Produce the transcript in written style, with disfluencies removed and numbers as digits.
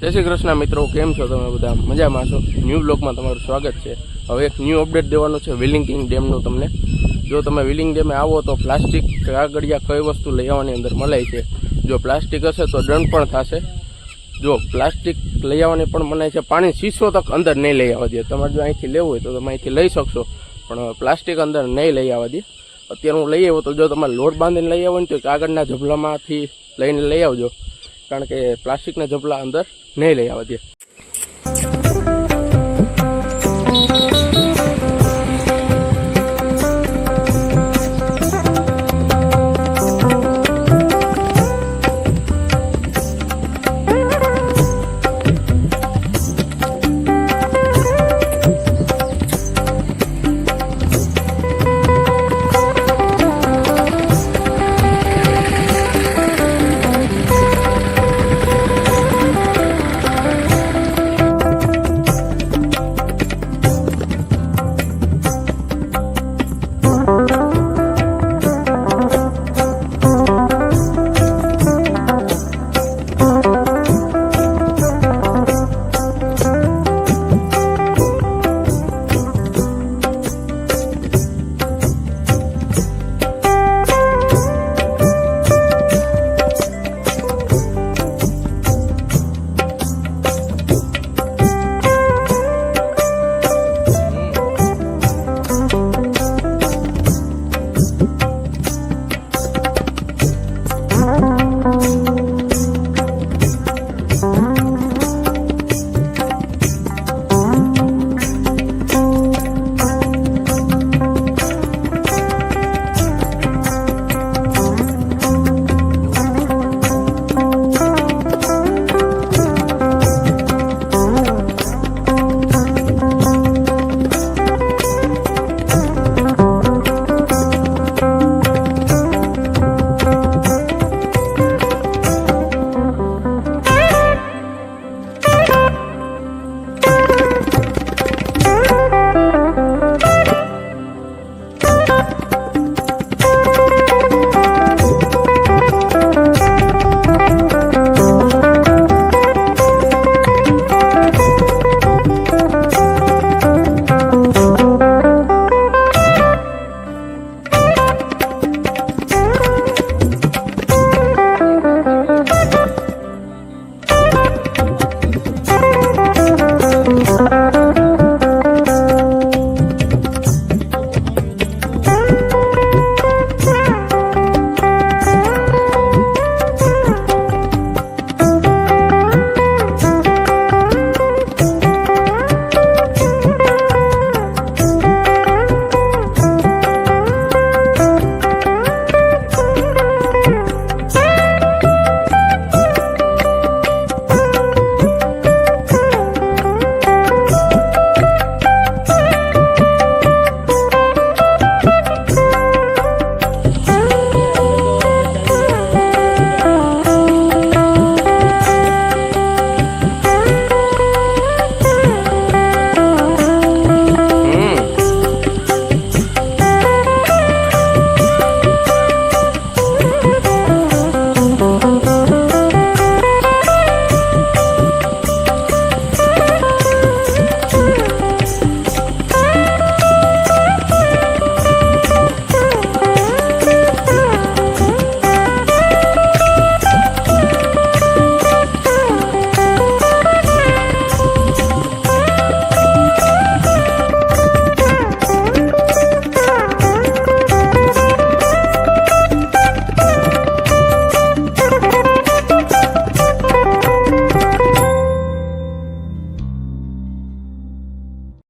જય શ્રી કૃષ્ણ મિત્રો, કેમ છો તમે બધા? મજામાં છો? ન્યૂ બ્લોગમાં તમારું સ્વાગત છે। હવે એક ન્યૂ અપડેટ દેવાનું છે વિલિંગ કિંગ ડેમનું તમને। જો તમે વિલિંગ ડેમે આવો તો પ્લાસ્ટિક કાગળિયા કઈ વસ્તુ લઈ આવવાની અંદર મનાઈ છે। જો પ્લાસ્ટિક હશે તો દંડ પણ થશે। જો પ્લાસ્ટિક લઈ આવવાની પણ મનાઈ છે। પાણી શીશો તક અંદર નહીં લઈ આવવા દે। તમારે જો અહીંથી લેવું હોય તો તમે અહીંથી લઈ શકશો, પણ પ્લાસ્ટિક અંદર નહીં લઈ આવવા દે। અત્યારે હું લઈ આવ્યો તો જો તમારે લોટ બાંધીને લઈ આવો ને તો કાગળના ઝબલામાંથી લઈને લઈ આવજો, કારણ કે પ્લાસ્ટિકના ઝબલા અંદર નહીં લઈ આવવા દે।